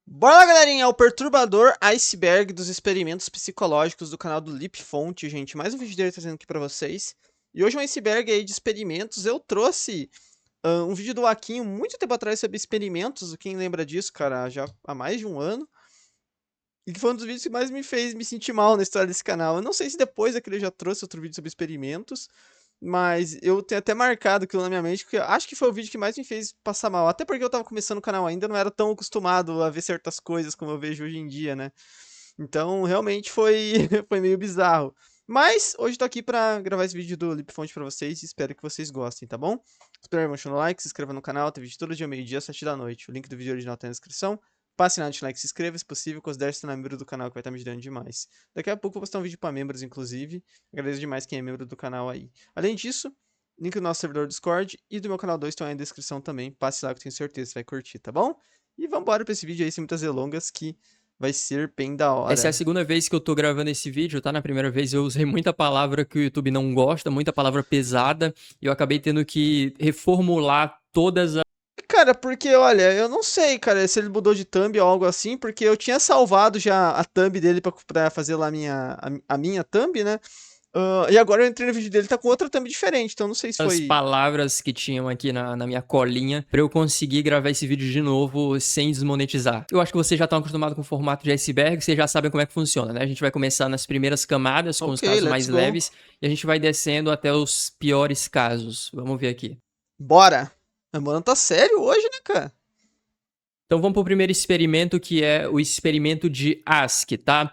Bora lá, galerinha, é o perturbador iceberg dos experimentos psicológicos do canal do Lip Fonte, gente. Mais um vídeo dele trazendo aqui pra vocês. E hoje um iceberg aí de experimentos. Eu trouxe um vídeo do Aquinho muito tempo atrás sobre experimentos. Quem lembra disso, cara? Já há mais de um ano. E que foi um dos vídeos que mais me fez me sentir mal na história desse canal. Eu não sei se depois daquele eu já trouxe outro vídeo sobre experimentos. Mas eu tenho até marcado aquilo na minha mente, porque eu acho que foi o vídeo que mais me fez passar mal. Até porque eu tava começando o canal ainda, não era tão acostumado a ver certas coisas como eu vejo hoje em dia, né? Então, realmente foi, foi meio bizarro. Mas, hoje eu tô aqui pra gravar esse vídeo do LipFont pra vocês e espero que vocês gostem, tá bom? Espero que deixem o like, se inscreva no canal, tem vídeo todo dia, meio-dia, 7 da noite. O link do vídeo original tá na descrição. Passe lá, deixe like, se inscreva, se possível, considere se tornar membro do canal, que vai estar me ajudando demais. Daqui a pouco eu vou postar um vídeo pra membros, inclusive. Agradeço demais quem é membro do canal aí. Além disso, link do nosso servidor Discord e do meu canal 2 estão aí na descrição também. Passe lá que eu tenho certeza que você vai curtir, tá bom? E vambora pra esse vídeo aí, sem muitas delongas, que vai ser bem da Essa é a hora. segunda vez que eu tô gravando esse vídeo, tá? Na primeira vez eu usei muita palavra que o YouTube não gosta, muita palavra pesada, e eu acabei tendo que reformular todas as... Cara, porque olha, eu não sei, cara, se ele mudou de thumb ou algo assim, porque eu tinha salvado já a thumb dele pra fazer lá a minha thumb, né? E agora eu entrei no vídeo dele, tá com outra thumb diferente, então não sei se foi. palavras que tinham aqui na minha colinha pra eu conseguir gravar esse vídeo de novo sem desmonetizar. Eu acho que vocês já estão acostumados com o formato de iceberg, vocês já sabem como é que funciona, né? A gente vai começar nas primeiras camadas, com os Ok, casos let's mais go. leves, e a gente vai descendo até os piores casos. Vamos ver aqui. Bora! A mano tá sério hoje, né, cara? Então vamos pro primeiro experimento, que é o experimento de ASC, tá?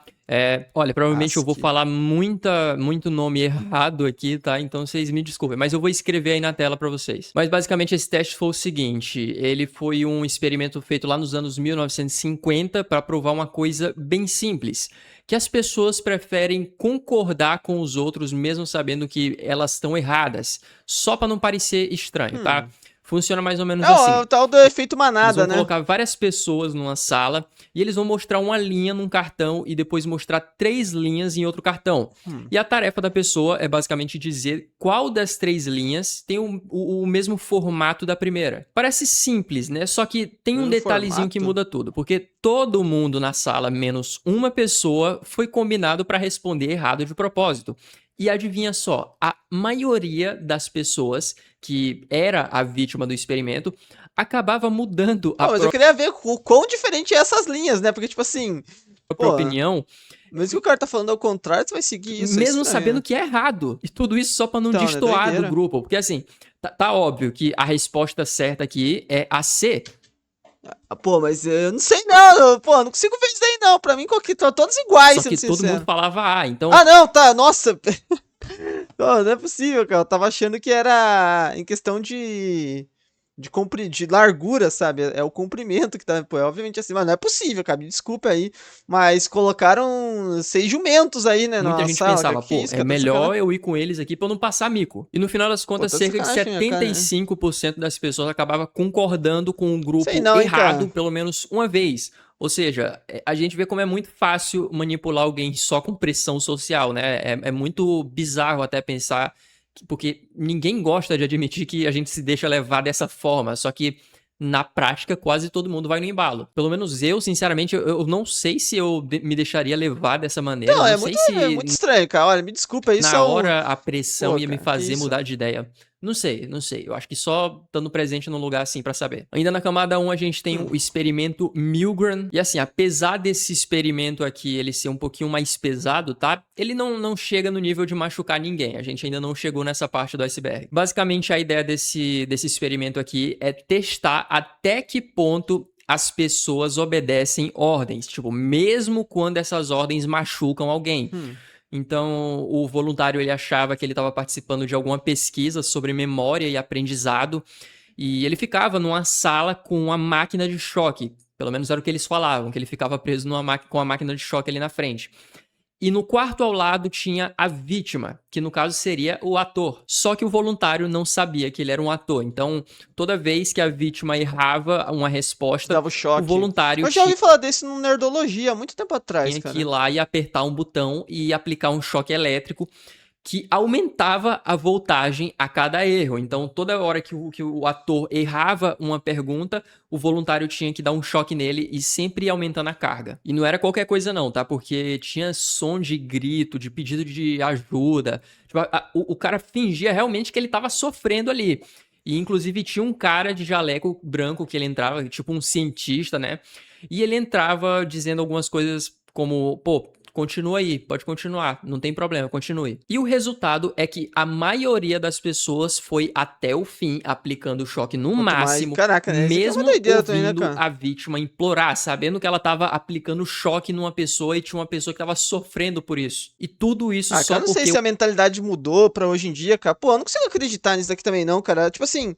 Olha, provavelmente eu vou Asque. falar muito nome errado aqui, tá? Então vocês me desculpem, mas eu vou escrever aí na tela para vocês. Mas basicamente esse teste foi o seguinte, ele foi um experimento feito lá nos anos 1950 para provar uma coisa bem simples, que as pessoas preferem concordar com os outros mesmo sabendo que elas estão erradas, só para não parecer estranho, tá? Hum. Funciona mais ou menos É assim. o tal do efeito Eles manada, vão né? colocar várias pessoas numa sala e eles vão mostrar uma linha num cartão e depois mostrar 3 linhas em outro cartão. Hum. E a tarefa da pessoa é basicamente dizer qual das 3 linhas tem o mesmo formato da primeira. Parece simples, né? Só que tem um Mesmo detalhezinho que formato? muda tudo, porque todo mundo na sala, menos uma pessoa, foi combinado para responder errado de propósito. E adivinha só, a maioria das pessoas que era a vítima do experimento acabava mudando a Não, mas eu queria ver o quão diferente é essas linhas, né? Porque, tipo assim, própria pô, opinião, mesmo que o cara tá falando ao contrário, você vai seguir isso, é mesmo estranho, sabendo né? que é errado. E tudo isso só para não Então, né? destoar do Doideira. grupo. Porque assim, tá óbvio que a resposta certa aqui é a C. Ah, pô, mas eu não sei não, pô, não consigo ver isso aí não. Pra mim, estão todos iguais, Só sendo que todo mundo sincero. falava A. Então, Ah, não, tá, nossa. Não, não é possível, cara. Eu tava achando que era em questão de largura, sabe? É o comprimento que tá, pô, é obviamente assim, mas não é possível, cara. Me desculpa aí, mas colocaram 6 jumentos aí, né, muita na gente sala. pensava, Que pô, isso, é cara? Tá de melhor sacanagem. eu ir com eles aqui pra eu não passar mico. E no final das Pô, contas, tá de cerca de sacanagem com a minha cara, né? 75% das pessoas acabava concordando com o Sei grupo não, hein, errado cara. pelo menos uma vez. Ou seja, a gente vê como é muito fácil manipular alguém só com pressão social, né? É muito bizarro até pensar, porque ninguém gosta de admitir que a gente se deixa levar dessa forma. Só que na prática, quase todo mundo vai no embalo. Pelo menos eu, sinceramente, eu não sei se eu me deixaria levar dessa maneira. Eu Não, não sei é se muito estranho, cara. Olha, me desculpa, isso é na um. hora a pressão Pô, ia me cara, que fazer isso? mudar de ideia. Não sei, não sei. Eu acho que só estando presente num lugar assim pra saber. Ainda na camada 1 a gente tem o Hum. experimento Milgram. E assim, apesar desse experimento aqui ele ser um pouquinho mais pesado, tá? Ele não chega no nível de machucar ninguém. A gente ainda não chegou nessa parte do iceberg. Basicamente a ideia desse experimento aqui é testar até que ponto as pessoas obedecem ordens, tipo, mesmo quando essas ordens machucam alguém. Hum. Então, o voluntário ele achava que ele estava participando de alguma pesquisa sobre memória e aprendizado, e ele ficava numa sala com uma máquina de choque. Pelo menos era o que eles falavam, que ele ficava preso com a máquina de choque ali na frente. E no quarto ao lado tinha a vítima, que no caso seria o ator. Só que o voluntário não sabia que ele era um ator. Então, toda vez que a vítima errava uma resposta, Dava o o choque. voluntário Eu já ouvi falar desse no Nerdologia há muito tempo atrás, tinha que ir cara. lá e apertar um botão e aplicar um choque elétrico que aumentava a voltagem a cada erro. Então, toda hora que o ator errava uma pergunta, o voluntário tinha que dar um choque nele e sempre ia aumentando a carga. E não era qualquer coisa não, tá? Porque tinha som de grito, de pedido de ajuda. Tipo, o cara fingia realmente que ele tava sofrendo ali. E, inclusive, tinha um cara de jaleco branco que ele entrava, tipo um cientista, né? E ele entrava dizendo algumas coisas como, pô, continua aí, pode continuar, não tem problema, continue. E o resultado é que a maioria das pessoas foi até o fim aplicando o choque no Quanto mais. máximo, Caraca, né? Isso aqui é uma mesmo doideira também, né, ouvindo cara? a vítima implorar, sabendo que ela tava aplicando choque numa pessoa e tinha uma pessoa que tava sofrendo por isso. E tudo isso Ah, só cara, eu não sei porque se a mentalidade mudou pra hoje em dia, cara. Pô, eu não consigo acreditar nisso aqui também, não, cara. Tipo assim,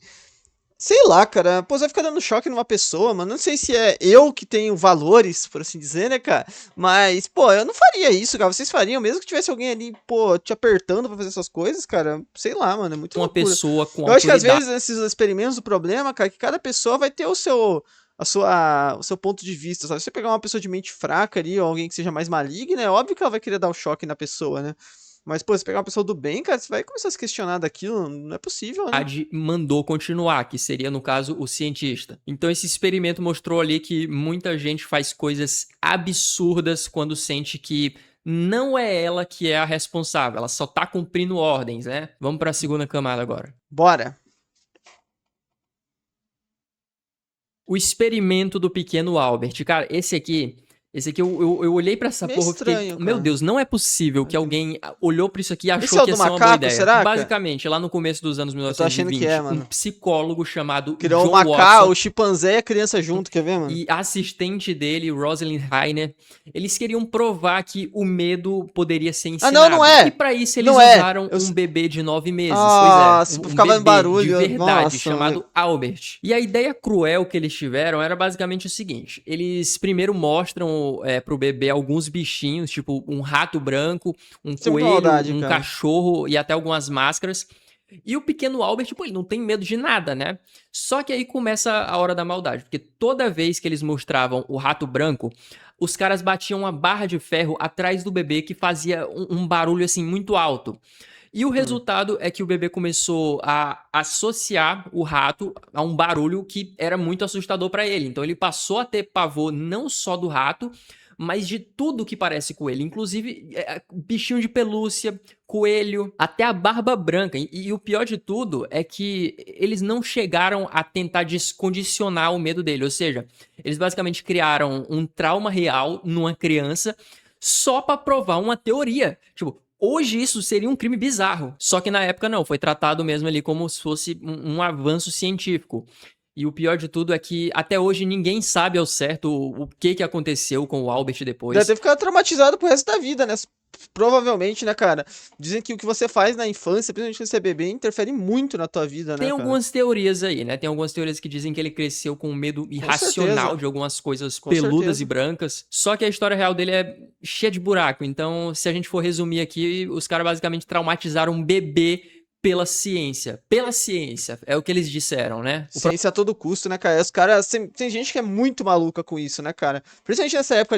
sei lá, cara. Pô, você vai ficar dando choque numa pessoa, mano. Não sei se é eu que tenho valores, por assim dizer, né, cara? Mas, pô, eu não faria isso, cara. Vocês fariam, mesmo que tivesse alguém ali, pô, te apertando pra fazer essas coisas, cara. Sei lá, mano. É muito uma loucura. pessoa com Eu acho que às autoridade vezes nesses experimentos, o problema, cara, é que cada pessoa vai ter o seu ponto de vista, sabe? Se você pegar uma pessoa de mente fraca ali, ou alguém que seja mais maligna, é óbvio que ela vai querer dar o choque na pessoa, né? Mas, pô, se pegar uma pessoa do bem, cara, você vai começar a se questionar daquilo, não é possível, né? mandou continuar, que seria, no caso, o cientista. Então, esse experimento mostrou ali que muita gente faz coisas absurdas quando sente que não é ela que é a responsável, ela só tá cumprindo ordens, né? Vamos para a segunda camada agora. Bora. O experimento do pequeno Albert. Cara, esse aqui eu olhei pra essa Meio porra e fiquei, estranho, meu cara. Deus, não é possível que alguém olhou pra isso aqui e Esse achou é o que ia do ser uma boa macaco, ideia. será, cara? Basicamente, lá no começo dos anos Eu tô achando que é, 1920, um mano. psicólogo chamado Criou o John macaco, Watson o chimpanzé e a criança junto, quer ver, mano? e a assistente dele, Rosalind Heiner, eles queriam provar que o medo poderia ser Ah, não, não ensinado. E é! pra isso eles Não é! usaram um bebê de 9 meses. Pois é, Nossa, um ficava em bebê de barulho. verdade Nossa, chamado mano. Albert. E a ideia cruel que eles tiveram era basicamente o seguinte: eles primeiro mostram pro bebê alguns bichinhos, tipo um rato branco, um Isso é muita coelho, maldade, um cara. cachorro e até algumas máscaras. E o pequeno Albert, tipo, ele não tem medo de nada, né? Só que aí começa a hora da maldade, porque toda vez que eles mostravam o rato branco, os caras batiam uma barra de ferro atrás do bebê que fazia um barulho assim muito alto. E o Hum. resultado é que o bebê começou a associar o rato a um barulho que era muito assustador para ele. Então ele passou a ter pavor não só do rato, mas de tudo que parece com ele, inclusive bichinho de pelúcia, coelho, até a barba branca. E o pior de tudo é que eles não chegaram a tentar descondicionar o medo dele, ou seja, eles basicamente criaram um trauma real numa criança só pra provar uma teoria. Tipo, hoje isso seria um crime bizarro. Só que na época não, foi tratado mesmo ali como se fosse um avanço científico. E o pior de tudo é que até hoje ninguém sabe ao certo o que aconteceu com o Albert Deve depois. ter ficado traumatizado pro resto da vida, né? Provavelmente, né, cara? Dizem que o que você faz na infância, principalmente quando você é bebê, interfere muito na tua vida, Tem né, cara? algumas teorias aí, né? Tem algumas teorias que dizem que ele cresceu com um medo Com irracional certeza. de algumas coisas Com peludas e certeza. brancas. Só que a história real dele é cheia de buraco. Então, se a gente for resumir aqui, os caras basicamente traumatizaram um bebê pela ciência. Pela ciência. É o que eles disseram, né? Ciência a todo custo, né, cara? Os caras. Tem gente que é muito maluca com isso, né, cara? Principalmente nessa época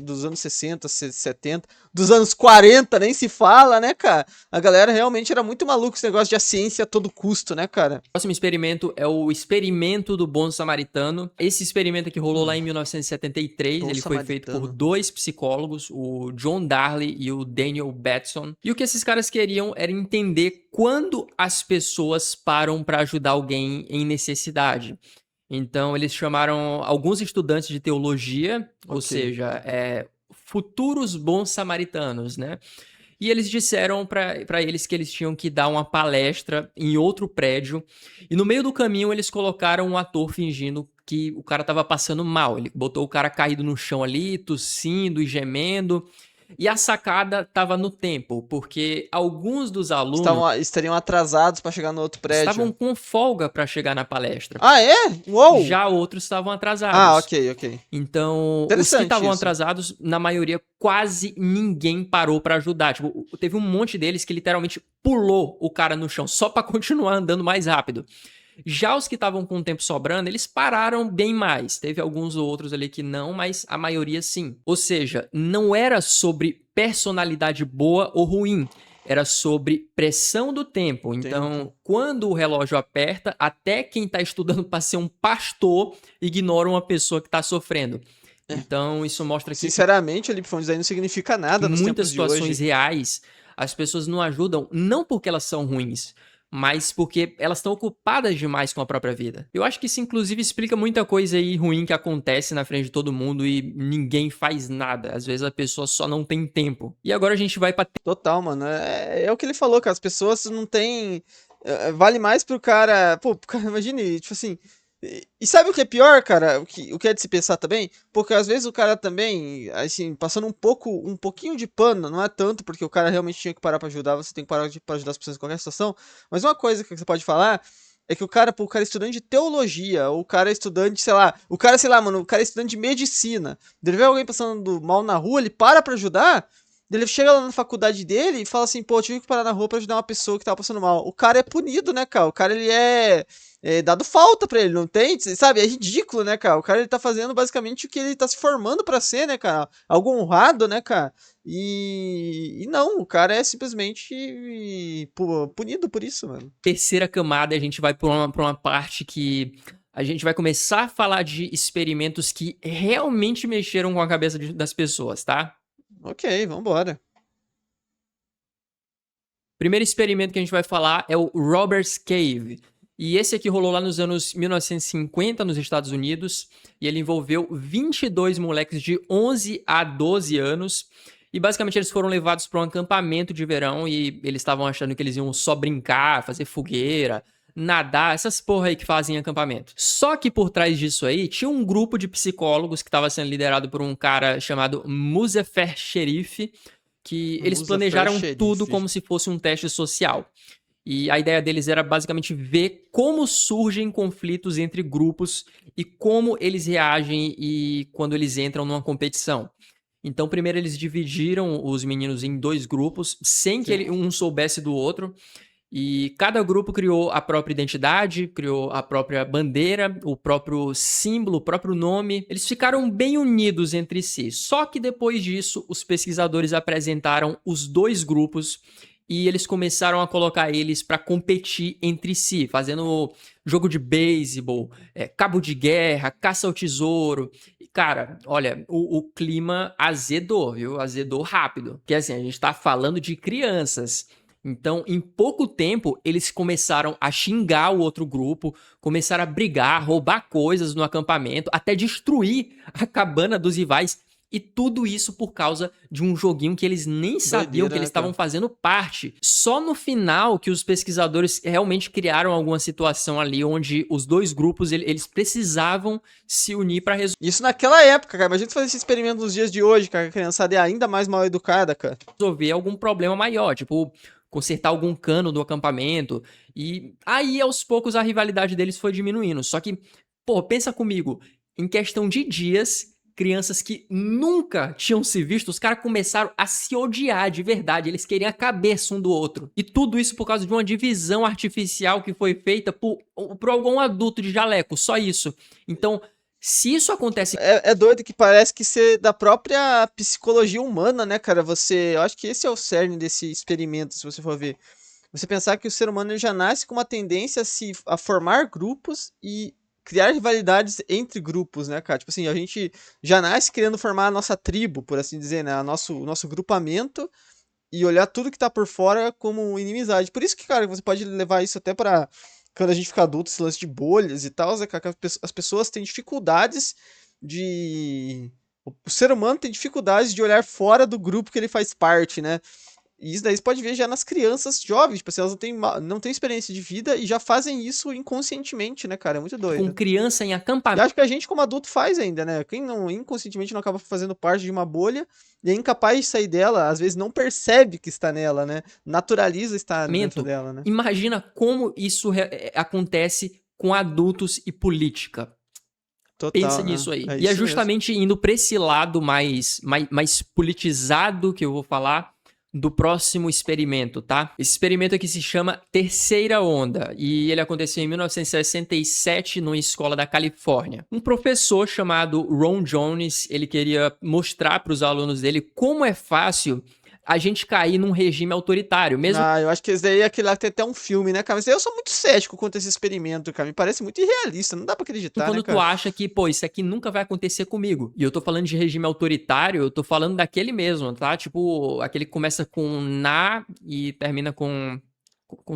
dos anos 60, 70, dos anos 40, nem se fala, né, cara? A galera realmente era muito maluca com esse negócio de a ciência a todo custo, né, cara? O próximo experimento é o experimento do bom samaritano. Esse experimento aqui rolou lá em 1973. Bom Ele foi feito por samaritano. dois psicólogos, o John Darley e o Daniel Batson. E o que esses caras queriam era entender quando as pessoas param para ajudar alguém em necessidade. Então, eles chamaram alguns estudantes de teologia, ou Ok. seja, futuros bons samaritanos, né? E eles disseram pra eles que eles tinham que dar uma palestra em outro prédio. E no meio do caminho eles colocaram um ator fingindo que o cara tava passando mal. Ele botou o cara caído no chão ali, tossindo e gemendo. E a sacada tava no tempo, porque alguns dos alunos Estariam atrasados pra chegar no outro estavam prédio. com folga pra chegar na palestra. Ah, é? Uou! Já outros estavam Ah, atrasados. ok, ok. Então, os que Interessante estavam isso. atrasados, na maioria, quase ninguém parou pra ajudar. Tipo, teve um monte deles que literalmente pulou o cara no chão só pra continuar andando mais rápido. Já os que estavam com o tempo sobrando, eles pararam bem mais. Teve alguns outros ali que não, mas a maioria sim. Ou seja, não era sobre personalidade boa ou ruim. era sobre pressão do tempo. Então, quando o relógio aperta, até quem está estudando para ser um pastor ignora uma pessoa que está sofrendo. Então, isso mostra que Sinceramente, o Lipfond aí não significa nada em nos muitas tempos de hoje. situações reais, as pessoas não ajudam, não porque elas são ruins, mas porque elas estão ocupadas demais com a própria vida. Eu acho que isso, inclusive, explica muita coisa aí ruim que acontece na frente de todo mundo e ninguém faz nada. Às vezes a pessoa só não tem tempo. E agora a gente vai pra Total, mano. É o que ele falou, cara. As pessoas não têm. Vale mais pro cara. Pô, cara, imagine, tipo assim. E sabe o que é pior, cara? O que é de se pensar também? Porque às vezes o cara também, assim, passando um pouquinho de pano, não é tanto porque o cara realmente tinha que parar pra ajudar, você tem que parar pra ajudar as pessoas em qualquer situação. Mas uma coisa que você pode falar é que pô, o cara é estudante de teologia, ou o cara é estudante, sei lá, sei lá, mano, o cara é estudante de medicina. Ele vê alguém passando mal na rua, ele para pra ajudar. Ele chega lá na faculdade dele e fala assim, pô, eu tive que parar na rua pra ajudar uma pessoa que tava passando mal. O cara é punido, né, cara? O cara, ele é dado falta pra ele, não tem? Sabe? É ridículo, né, cara? O cara, ele tá fazendo basicamente o que ele tá se formando pra ser, né, cara? Algo honrado, né, cara? E não, o cara é simplesmente punido por isso, mano. terceira camada, a gente vai pra uma parte que a gente vai começar a falar de experimentos que realmente mexeram com a cabeça das pessoas, tá? Ok, vambora. Primeiro experimento que a gente vai falar é o Robert's Cave. E esse aqui rolou lá nos anos 1950 nos Estados Unidos. E ele envolveu 22 moleques de 11 a 12 anos. E basicamente eles foram levados para um acampamento de verão. E eles estavam achando que eles iam só brincar, fazer fogueira, nadar, essas porra aí que fazem em acampamento. Só que por trás disso aí tinha um grupo de psicólogos que estava sendo liderado por um cara chamado Muzafer Sherif, que eles planejaram tudo como se fosse um teste social. E a ideia deles era basicamente ver como surgem conflitos entre grupos e como eles reagem e quando eles entram numa competição. Então, primeiro eles dividiram os meninos em dois grupos, sem que um soubesse do outro. E cada grupo criou a própria identidade, criou a própria bandeira, o próprio símbolo, o próprio nome. Eles ficaram bem unidos entre si. Só que depois disso, os pesquisadores apresentaram os dois grupos e eles começaram a colocar eles para competir entre si, fazendo jogo de beisebol, cabo de guerra, caça ao tesouro. E, cara, olha, o clima azedou, viu? Azedou rápido. Porque assim, a gente tá falando de crianças. Então, em pouco tempo, eles começaram a xingar o outro grupo, começaram a brigar, roubar coisas no acampamento, até destruir a cabana dos rivais. E tudo isso por causa de um joguinho que eles nem sabiam que eles estavam fazendo parte. Só no final que os pesquisadores realmente criaram alguma situação ali onde os dois grupos eles precisavam se unir para resolver. Isso naquela época, cara. Imagina fazer esse experimento nos dias de hoje, cara. A criançada é ainda mais mal educada, cara. Resolver algum problema maior, tipo consertar algum cano do acampamento. E aí, aos poucos, a rivalidade deles foi diminuindo. Só que, pô, pensa comigo, em questão de dias, crianças que nunca tinham se visto, os caras começaram a se odiar de verdade. Eles queriam a cabeça um do outro. E tudo isso por causa de uma divisão artificial que foi feita por algum adulto de jaleco, só isso. Então, se isso acontece... É doido que parece que ser da própria psicologia humana, né, cara? Eu acho que esse é o cerne desse experimento, se você for ver. Você pensar que o ser humano ele já nasce com uma tendência a formar grupos e criar rivalidades entre grupos, né, cara? Tipo assim, a gente já nasce querendo formar a nossa tribo, por assim dizer, né? O nosso grupamento e olhar tudo que tá por fora como inimizade. Por isso que, cara, você pode levar isso até pra quando a gente fica adulto, esse lance de bolhas e tal, é que as pessoas têm dificuldades de. O ser humano tem dificuldades de olhar fora do grupo que ele faz parte, né? E isso daí você pode ver já nas crianças jovens, tipo assim, elas não têm experiência de vida e já fazem isso inconscientemente, né, cara? É muito doido. Com criança em E acampamento. acho que a gente, como adulto, faz ainda, né? Quem não inconscientemente não acaba fazendo parte de uma bolha e é incapaz de sair dela, às vezes não percebe que está nela, né? Naturaliza estar dentro dela, né? Imagina como isso acontece com adultos e política. Total, pensa nisso aí. É e é isso justamente indo pra esse lado mais politizado que eu vou falar do próximo experimento, tá? Esse experimento aqui se chama Terceira Onda e ele aconteceu em 1967 numa escola da Califórnia. Um professor chamado Ron Jones, ele queria mostrar para os alunos dele como é fácil a gente cair num regime autoritário, mesmo Ah, eu acho que esse daí é aquele lá que tem até um filme, né, cara? Mas eu sou muito cético quanto a esse experimento, cara. Me parece muito irrealista, não dá pra acreditar, né, quando tu cara? acha que, pô, isso aqui nunca vai acontecer comigo. E eu tô falando de regime autoritário, eu tô falando daquele mesmo, tá? Tipo, aquele que começa com na e termina com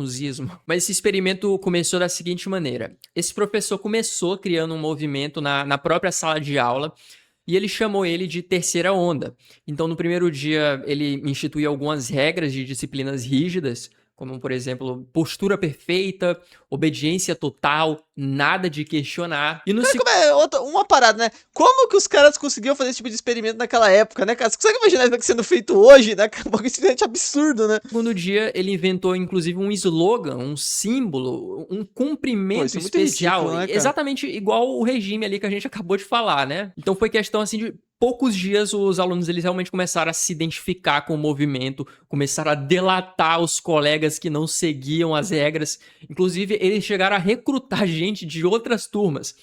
zismo. Mas esse experimento começou da seguinte maneira. Esse professor começou criando um movimento na própria sala de aula e ele chamou ele de terceira onda. Então, no primeiro dia, ele instituiu algumas regras de disciplinas rígidas, como, por exemplo, postura perfeita, obediência total, nada de questionar. E no Cara, como é uma parada, né? Como que os caras conseguiam fazer esse tipo de experimento naquela época, né, cara? Você consegue imaginar isso sendo feito hoje, né? Um bagulho simplesmente absurdo, né? segundo dia, ele inventou, inclusive, um slogan, um símbolo, um Pô, cumprimento isso é muito especial, ridículo, né, cara? exatamente igual o regime ali que a gente acabou de falar, né? Então foi questão, assim, de poucos dias os alunos eles realmente começaram a se identificar com o movimento, começaram a delatar os colegas que não seguiam as regras. Inclusive, eles chegaram a recrutar gente de outras turmas.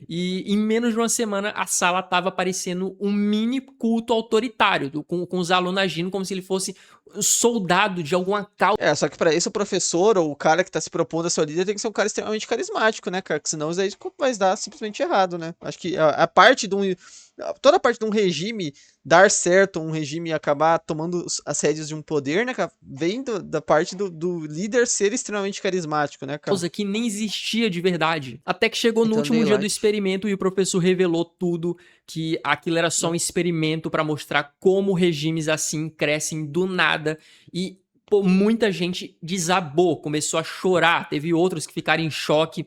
E em menos de uma semana, a sala estava parecendo um mini culto autoritário, com os alunos agindo como se ele fosse soldado de alguma causa. É, só que pra isso o professor ou o cara que tá se propondo a ser o líder tem que ser um cara extremamente carismático, né, cara? Que senão isso aí vai dar simplesmente errado, né? Acho que a parte de um. Toda a parte de um regime dar certo, um regime acabar tomando as rédeas de um poder, né, cara? Vem da parte do líder ser extremamente carismático, né, cara? Que nem existia de verdade. Até que chegou no Então, último dia do Daylight. experimento e o professor revelou tudo, que aquilo era só um experimento para mostrar como regimes assim crescem do nada e pô, muita gente desabou, começou a chorar, teve outros que ficaram em choque.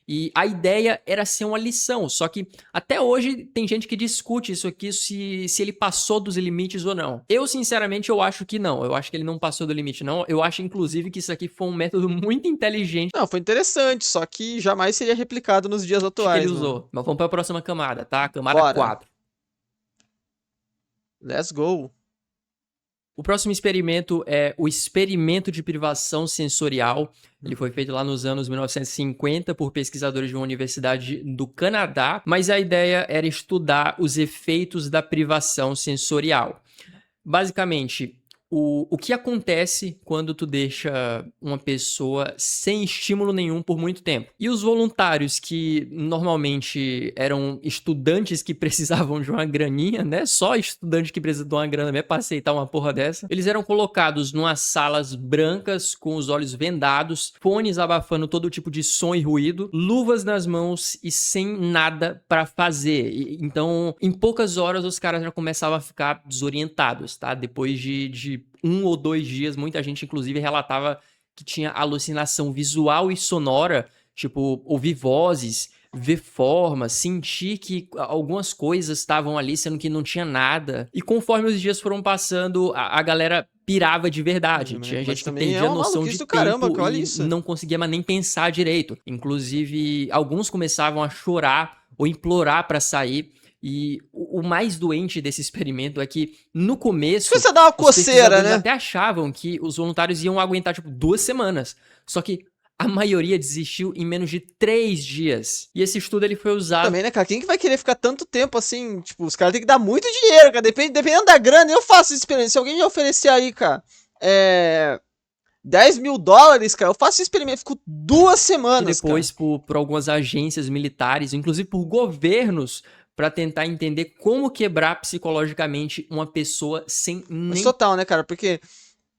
E a ideia era ser uma lição, só que até hoje tem gente que discute isso aqui, se ele passou dos limites ou não. Eu, sinceramente, eu acho que não. Eu acho que ele não passou do limite, não. Eu acho, inclusive, que isso aqui foi um método muito inteligente Não, foi interessante, só que jamais seria replicado nos dias que ele atuais, mano. usou. Mas vamos para a próxima camada, tá? Camada Bora. 4. Let's go. O próximo experimento é o experimento de privação sensorial. Ele foi feito lá nos anos 1950 por pesquisadores de uma universidade do Canadá, mas a ideia era estudar os efeitos da privação sensorial. Basicamente, o que acontece quando tu deixa uma pessoa sem estímulo nenhum por muito tempo. E os voluntários que normalmente eram estudantes que precisavam de uma graninha, né? Só estudante que precisa de uma grana mesmo pra aceitar uma porra dessa. Eles eram colocados numas salas brancas com os olhos vendados, fones abafando todo tipo de som e ruído, luvas nas mãos e sem nada pra fazer. Então, em poucas horas os caras já começavam a ficar desorientados, tá? Depois de 1 ou 2 dias, muita gente inclusive relatava que tinha alucinação visual e sonora, tipo, ouvir vozes, ver formas, sentir que algumas coisas estavam ali, sendo que não tinha nada. E conforme os dias foram passando, a galera pirava de verdade. Tinha Mas gente que também é perdia a uma noção maluquice de do caramba, tempo que olha e isso. não conseguia mais nem pensar direito. Inclusive, alguns começavam a chorar ou implorar pra sair. E o mais doente desse experimento é que, no começo, Você dá uma os coceira, pesquisadores né? até achavam que os voluntários iam aguentar, tipo, 2 semanas. Só que a maioria desistiu em menos de 3 dias. E esse estudo ele foi usado Também, né, cara? Quem que vai querer ficar tanto tempo assim? Tipo, os caras têm que dar muito dinheiro, cara. Dependendo da grana, eu faço essa experiência. Se alguém me oferecer aí, cara, 10 mil dólares, cara, eu faço esse experimento. Fico 2 semanas, cara. depois por algumas agências militares, inclusive por governos, para tentar entender como quebrar psicologicamente uma pessoa sem Mas nem total, né, cara? Porque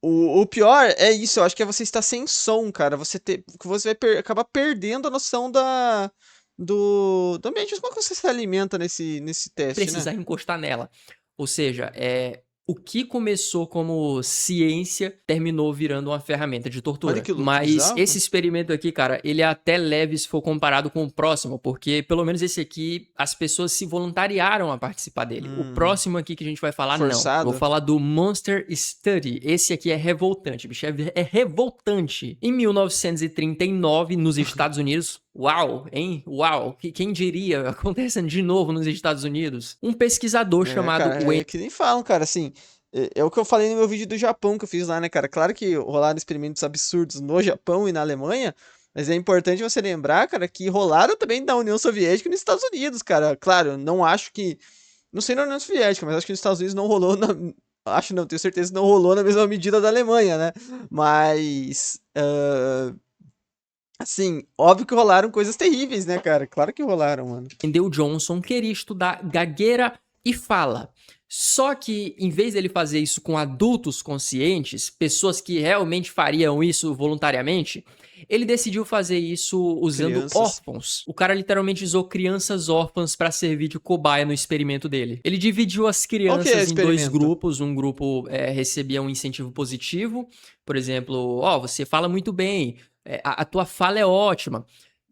o pior é isso. Eu acho que é você estar sem som, cara. Que você vai acabar perdendo a noção do ambiente. Como é que você se alimenta nesse teste, né? precisar encostar nela. Ou seja, o que começou como ciência terminou virando uma ferramenta de Olha tortura. que Mas esse bizarro. experimento aqui, cara, ele é até leve se for comparado com o próximo, porque pelo menos esse aqui as pessoas se voluntariaram a participar dele. O próximo aqui que a gente vai falar, não. Eu vou Forçado. falar do Monster Study. Esse aqui é revoltante, bicho. É revoltante. Em 1939, nos Estados Unidos, uau, hein? Uau! Quem diria? Acontecendo de novo nos Estados Unidos. Um pesquisador É, chamado cara, é que nem falam, cara, assim, é o que eu falei no meu vídeo do Japão que eu fiz lá, né, cara? Claro que rolaram experimentos absurdos no Japão e na Alemanha, mas é importante você lembrar, cara, que rolaram também da União Soviética e nos Estados Unidos, cara. Claro, não acho que. Não sei na União Soviética, mas acho que nos Estados Unidos não rolou Acho não, tenho certeza que não rolou na mesma medida da Alemanha, né? Mas, assim, óbvio que rolaram coisas terríveis, né, cara? Claro que rolaram, mano. Entendeu? Johnson queria estudar gagueira e fala. Só que, em vez dele fazer isso com adultos conscientes, pessoas que realmente fariam isso voluntariamente, ele decidiu fazer isso usando Crianças. órfãos. O cara literalmente usou crianças órfãs para servir de cobaia no experimento dele. Ele dividiu as Qual que é o crianças em dois experimento? grupos. Um grupo recebia um incentivo positivo, por exemplo, ó, você fala muito bem, a tua fala é ótima.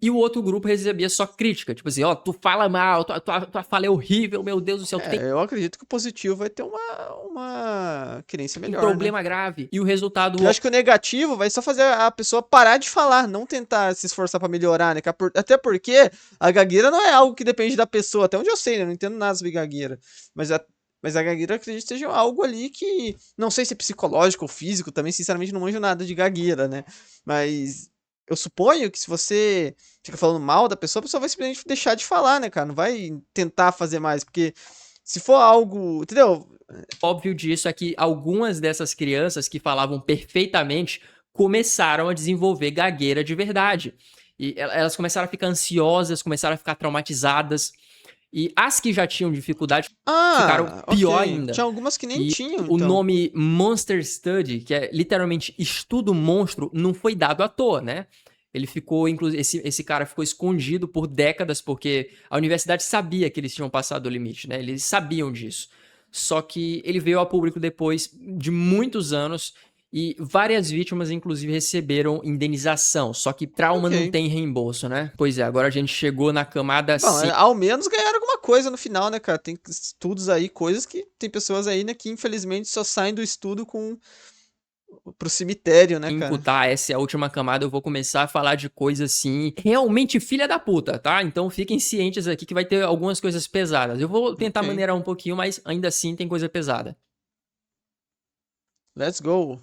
E o outro grupo recebia só crítica, tipo assim, ó, tu fala mal, tua fala é horrível, meu Deus do céu, tu tem Eu acredito que o positivo vai ter uma querência um melhor, né? problema grave. E o resultado Eu acho que o negativo vai só fazer a pessoa parar de falar, não tentar se esforçar pra melhorar, né? Até porque a gagueira não é algo que depende da pessoa, até onde eu sei, né? Eu não entendo nada sobre gagueira. Mas a gagueira eu acredito que seja algo ali que. Não sei se é psicológico ou físico, também, sinceramente, não manjo nada de gagueira, né? Mas eu suponho que se você fica falando mal da pessoa, a pessoa vai simplesmente deixar de falar, né, cara? Não vai tentar fazer mais, porque se for algo. Entendeu? óbvio disso é que algumas dessas crianças que falavam perfeitamente começaram a desenvolver gagueira de verdade. E elas começaram a ficar ansiosas, começaram a ficar traumatizadas. E as que já tinham dificuldade ficaram Ah, pior ok. ainda. Tinha algumas que nem E tinham, o então. nome Monster Study, que é literalmente estudo monstro, não foi dado à toa, né? Ele ficou, inclusive, esse cara ficou escondido por décadas, porque a universidade sabia que eles tinham passado o limite, né? Eles sabiam disso. Só que ele veio ao público depois de muitos anos e várias vítimas, inclusive, receberam indenização. Só que trauma não Ok. tem reembolso, né? Pois é, agora a gente chegou na camada Bom, ao menos ganharam alguma coisa no final, né, cara? Tem estudos aí, coisas que tem pessoas aí, né, que infelizmente só saem do estudo pro cemitério, né, cara? tá? Essa é a última camada. Eu vou começar a falar de coisas assim, realmente filha da puta, tá? Então fiquem cientes aqui que vai ter algumas coisas pesadas. Eu vou tentar Ok. maneirar um pouquinho, mas ainda assim tem coisa pesada. Let's go.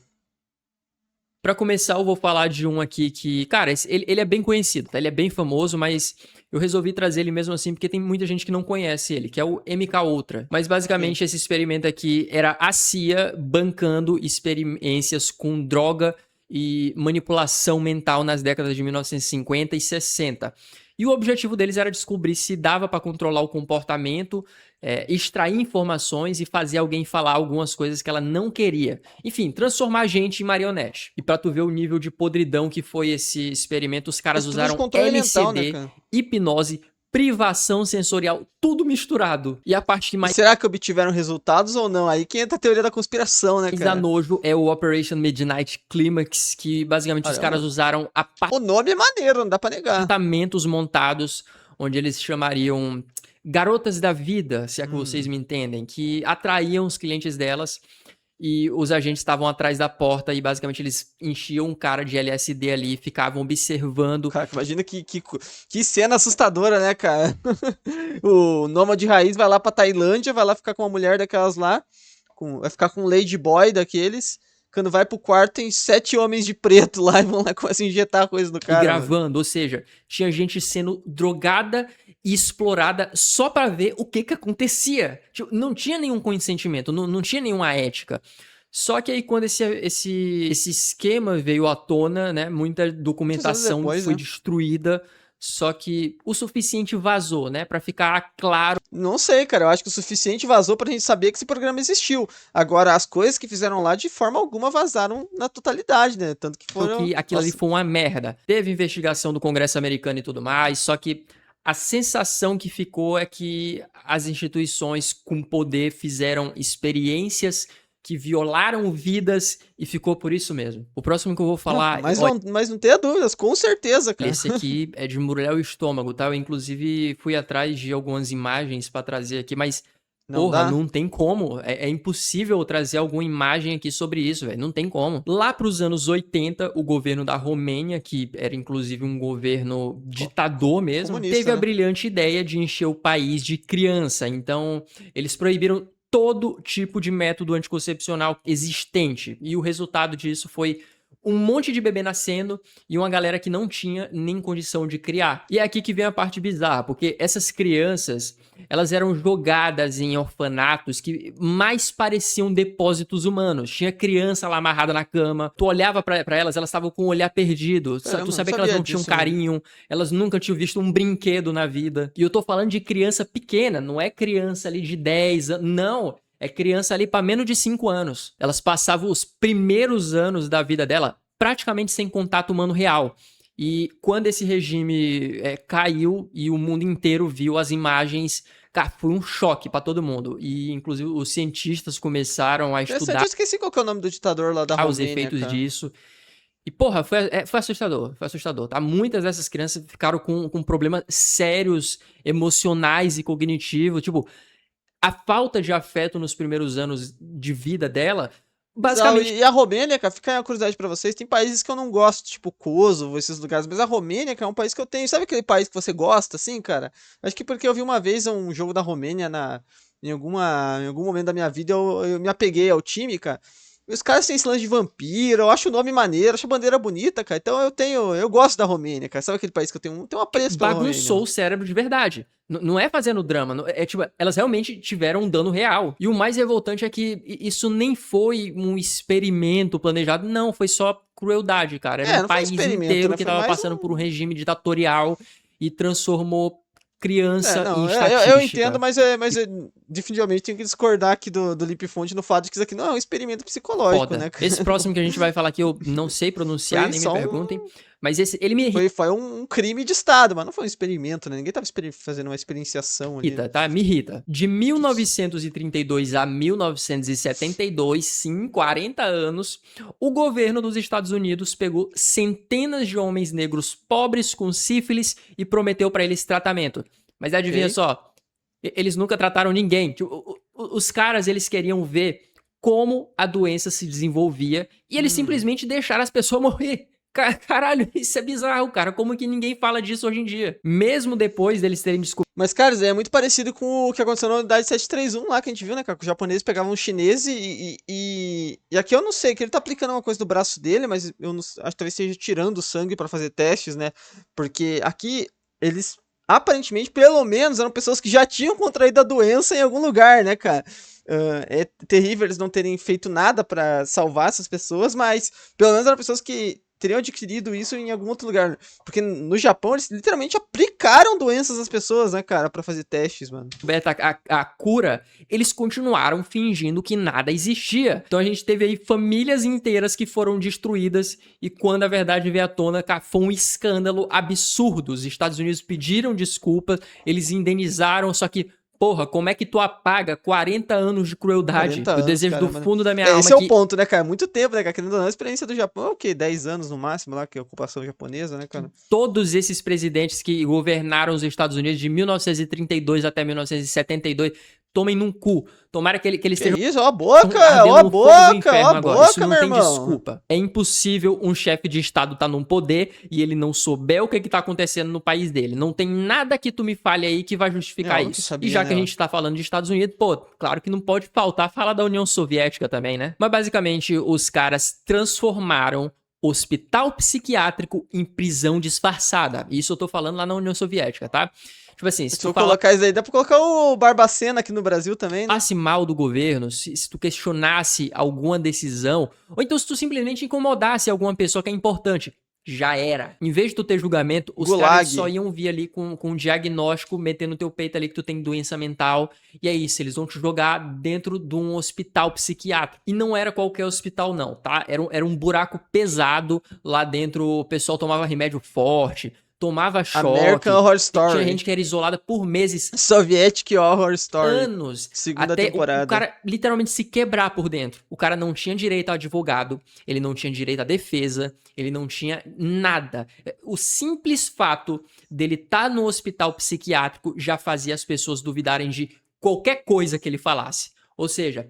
Pra começar, eu vou falar de um aqui que, cara, ele é bem conhecido, tá? Ele é bem famoso, mas eu resolvi trazer ele mesmo assim porque tem muita gente que não conhece ele, que é o MK Ultra. Mas Ok. basicamente esse experimento aqui era a CIA bancando experiências com droga e manipulação mental nas décadas de 1950 e 60. E o objetivo deles era descobrir se dava pra controlar o comportamento, extrair informações e fazer alguém falar algumas coisas que ela não queria. Enfim, transformar a gente em marionete. E pra tu ver o nível de podridão que foi esse experimento, os caras Estudo de usaram controle mental, né, LCD, cara? hipnose, privação sensorial, tudo misturado. E a parte que E mais será que obtiveram resultados ou não? Aí que entra a teoria da conspiração, né, dá cara? nojo é o Operation Midnight Climax, que basicamente os caras Caramba. usaram O nome é maneiro, não dá pra negar. apartamentos montados, onde eles chamariam garotas da vida, se é que vocês Hum. me entendem, que atraíam os clientes delas e os agentes estavam atrás da porta e basicamente eles enchiam um cara de LSD ali, ficavam observando. Cara, imagina que cena assustadora, né, cara? O nômade raiz vai lá pra Tailândia, vai lá ficar com uma mulher daquelas lá, vai ficar com um ladyboy daqueles. Quando vai pro quarto, tem 7 homens de preto lá e vão lá e começam a injetar a coisa do E cara, mano. gravando, ou seja, tinha gente sendo drogada e explorada só pra ver o que acontecia. Tipo, não tinha nenhum consentimento, não tinha nenhuma ética. Só que aí quando esse esquema veio à tona, né, muita Muitos anos documentação depois, foi né? destruída, só que o suficiente vazou, né, pra ficar claro Não sei, cara. Eu acho que o suficiente vazou pra gente saber que esse programa existiu. Agora, as coisas que fizeram lá, de forma alguma, vazaram na totalidade, né? Tanto que foram. que aquilo ali Nossa, foi uma merda. Teve investigação do Congresso americano e tudo mais, só que a sensação que ficou é que as instituições com poder fizeram experiências que violaram vidas e ficou por isso mesmo. O próximo que eu vou não, falar, olha, mas não tenha dúvidas, com certeza, cara. esse aqui é de embrulhar o estômago, tá? Eu inclusive fui atrás de algumas imagens pra trazer aqui, mas Não porra, dá? não tem como. É impossível trazer alguma imagem aqui sobre isso, velho. Não tem como. Lá pros anos 80, o governo da Romênia, que era inclusive um governo ditador mesmo, teve Comunista, a né? brilhante ideia de encher o país de criança. Então, eles proibiram todo tipo de método anticoncepcional existente. E o resultado disso foi um monte de bebê nascendo e uma galera que não tinha nem condição de criar. E é aqui que vem a parte bizarra, porque essas crianças elas eram jogadas em orfanatos que mais pareciam depósitos humanos. Tinha criança lá amarrada na cama, tu olhava pra elas, elas estavam com o olhar perdido. Caramba, Tu sabia não que elas sabia não tinham disso, mano. carinho, elas nunca tinham visto um brinquedo na vida. E eu tô falando de criança pequena, não é criança ali de 10 anos, não. É criança ali pra menos de 5 anos. Elas passavam os primeiros anos da vida dela praticamente sem contato humano real. E quando esse regime caiu e o mundo inteiro viu as imagens, cara, foi um choque pra todo mundo. E, inclusive, os cientistas começaram a Interessante, eu estudar esqueci qual que é o nome do ditador lá da os Romênia, efeitos cara. disso. E, porra, foi assustador, tá? Muitas dessas crianças ficaram com problemas sérios, emocionais e cognitivos. Tipo, a falta de afeto nos primeiros anos de vida dela, Bizarro. basicamente. E a Romênia, cara, fica aí uma curiosidade pra vocês, tem países que eu não gosto, tipo Kosovo, esses lugares, mas a Romênia, cara, é um país que eu tenho. Sabe aquele país que você gosta, assim, cara? Acho que porque eu vi uma vez um jogo da Romênia em algum momento da minha vida, eu me apeguei ao time, cara. E os caras têm esse lance de vampiro, eu acho o nome maneiro, acho a bandeira bonita, cara. Então eu gosto da Romênia, cara. Sabe aquele país que eu tenho um apreço pela Romênia, Bagunçou mano? o cérebro de verdade. Não é fazendo drama, é tipo, elas realmente tiveram um dano real. E o mais revoltante é que isso nem foi um experimento planejado, não, foi só crueldade, cara. Era um Não foi um país experimento, inteiro né? que Foi tava mais passando por um um. regime ditatorial e transformou criança em Não, eu entendo, estatística. mas definitivamente tenho que discordar aqui do Lipe Fonte no fato de que isso aqui não é um experimento psicológico, Foda. né? Esse próximo que a gente vai falar aqui, eu não sei pronunciar, Foi nem me só perguntem, um. mas esse, ele me Foi um crime de Estado, mas não foi um experimento, né? Ninguém tava fazendo uma experienciação ali, né? irrita, tá? Me irrita. De 1932 a 1972, sim, 40 anos, o governo dos Estados Unidos pegou centenas de homens negros pobres com sífilis e prometeu pra eles tratamento. Mas adivinha Ok. só, eles nunca trataram ninguém. Tipo, os caras, eles queriam ver como a doença se desenvolvia e eles Hum. simplesmente deixaram as pessoas morrer. Caralho, isso é bizarro, cara. Como que ninguém fala disso hoje em dia? Mesmo depois deles terem descoberto. Mas, cara, é muito parecido com o que aconteceu na unidade 731 lá que a gente viu, né, cara? Que os japoneses pegavam um chinês e aqui eu não sei, que ele tá aplicando uma coisa no braço dele, mas eu não, acho que talvez seja tirando o sangue pra fazer testes, né? Porque aqui eles aparentemente, pelo menos, eram pessoas que já tinham contraído a doença em algum lugar, né, cara? É terrível eles não terem feito nada pra salvar essas pessoas, mas pelo menos eram pessoas que teriam adquirido isso em algum outro lugar. Porque no Japão eles literalmente aplicaram doenças às pessoas, né, cara, pra fazer testes, mano. A cura, eles continuaram fingindo que nada existia. Então a gente teve aí famílias inteiras que foram destruídas e quando a verdade veio à tona, cara, foi um escândalo absurdo. Os Estados Unidos pediram desculpas, eles indenizaram, só que porra, como é que tu apaga 40 anos de crueldade? 40 Eu anos, desejo do cara, mano. fundo da minha alma Esse é o que ponto, né, cara? Muito tempo, né, cara? Querendo ou não, a experiência do Japão é o quê? 10 anos no máximo lá, que é a ocupação japonesa, né, cara? todos esses presidentes que governaram os Estados Unidos de 1932 até 1972 tomem num cu. Tomara que eles Que estejam isso? Ó a boca, ardendo ó a no fogo do boca, ó inferno a agora. Isso boca, não meu tem irmão. desculpa. É impossível um chefe de estado estar num poder e ele não souber o que tá acontecendo no país dele. Não tem nada que tu me fale aí que vai É justificar óbvio que isso. E sabia, já que né? a gente tá falando de Estados Unidos, pô, claro que não pode faltar falar da União Soviética também, né? Mas basicamente os caras transformaram hospital psiquiátrico em prisão disfarçada. Isso eu tô falando lá na União Soviética, tá? Tipo assim, se Se tu eu colocar isso aí, dá pra colocar o Barbacena aqui no Brasil também, né? falasse mal do governo, se tu questionasse alguma decisão, ou então se tu simplesmente incomodasse alguma pessoa que é importante, já era. Em vez de tu ter julgamento, os caras só Gulag. iam vir ali com um diagnóstico, metendo no teu peito ali que tu tem doença mental, e é isso, eles vão te jogar dentro de um hospital psiquiátrico. E não era qualquer hospital não, tá? Era um buraco pesado, lá dentro o pessoal tomava remédio forte, tomava choque, American Horror tinha Story. gente que era isolada por meses, Soviétic Horror Story. anos, Segunda até o temporada. cara literalmente se quebrar por dentro. O cara não tinha direito a advogado, ele não tinha direito à defesa, ele não tinha nada. O simples fato dele estar no hospital psiquiátrico já fazia as pessoas duvidarem de qualquer coisa que ele falasse. Ou seja,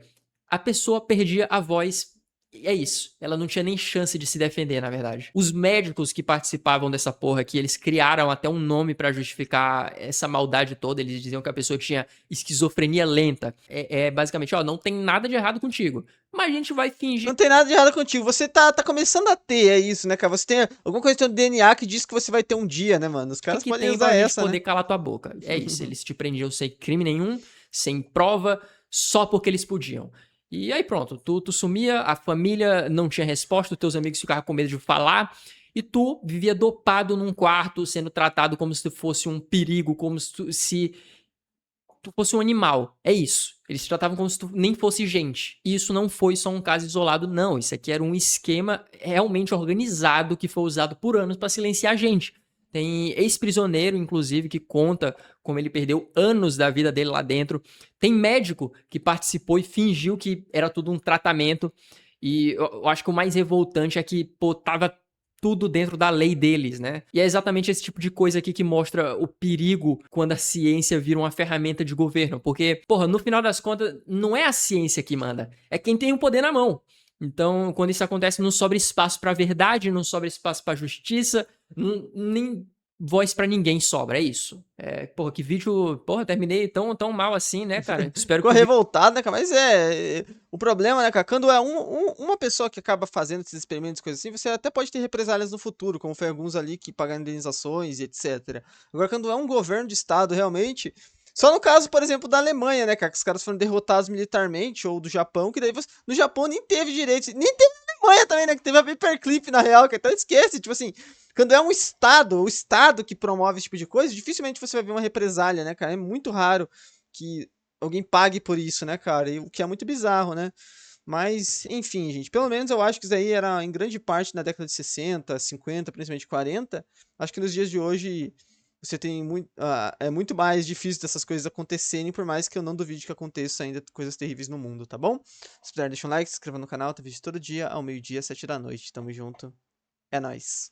a pessoa perdia a voz É isso. Ela não tinha nem chance de se defender, na verdade. Os médicos que participavam dessa porra aqui, eles criaram até um nome pra justificar essa maldade toda. Eles diziam que a pessoa tinha esquizofrenia lenta. É basicamente, ó, não tem nada de errado contigo. Mas a gente vai fingir Não tem nada de errado contigo. Você tá começando a ter, é isso, né, cara? Você tem alguma coisa no teu DNA que diz que você vai ter um dia, né, mano? Os caras que podem tem pra usar gente essa, né? poder calar tua boca. É isso. Eles te prendiam sem crime nenhum, sem prova, só porque eles podiam. E aí pronto, tu sumia, a família não tinha resposta, os teus amigos ficavam com medo de falar, e tu vivia dopado num quarto, sendo tratado como se tu fosse um perigo, como se tu fosse um animal. É isso. Eles te tratavam como se tu nem fosse gente. E isso não foi só um caso isolado, não. Isso aqui era um esquema realmente organizado que foi usado por anos para silenciar a gente. Tem ex-prisioneiro, inclusive, que conta como ele perdeu anos da vida dele lá dentro. Tem médico que participou e fingiu que era tudo um tratamento. E eu acho que o mais revoltante é que, pô, tava tudo dentro da lei deles, né? E é exatamente esse tipo de coisa aqui que mostra o perigo quando a ciência vira uma ferramenta de governo. Porque, porra, no final das contas, não é a ciência que manda, é quem tem o poder na mão. Então, quando isso acontece, não sobra espaço pra verdade, não sobra espaço pra justiça, nem voz pra ninguém sobra, é isso. Porra, que vídeo. Porra, terminei tão mal assim, né, cara? Espero Ficou que o vídeo. revoltado, né, cara? Mas o problema, né, cara? Quando é uma pessoa que acaba fazendo esses experimentos, coisas assim, você até pode ter represálias no futuro, como foi alguns ali que pagaram indenizações e etc. Agora, quando é um governo de estado, realmente. Só no caso, por exemplo, da Alemanha, né, cara? Que os caras foram derrotados militarmente, ou do Japão, que daí no Japão nem teve direito. Nem teve na Alemanha também, né? Que teve a paperclip na real, que então esquece, tipo assim. Quando é um estado, o estado que promove esse tipo de coisa, dificilmente você vai ver uma represália, né, cara? É muito raro que alguém pague por isso, né, cara? E o que é muito bizarro, né? Mas, enfim, gente, pelo menos eu acho que isso aí era em grande parte na década de 60, 50, principalmente 40. Acho que nos dias de hoje você tem muito, é muito mais difícil dessas coisas acontecerem, por mais que eu não duvide que aconteça ainda coisas terríveis no mundo, tá bom? Se puder, deixa um like, se inscreva no canal, tem vídeo todo dia, ao meio-dia, 7 da noite. Tamo junto. É nóis.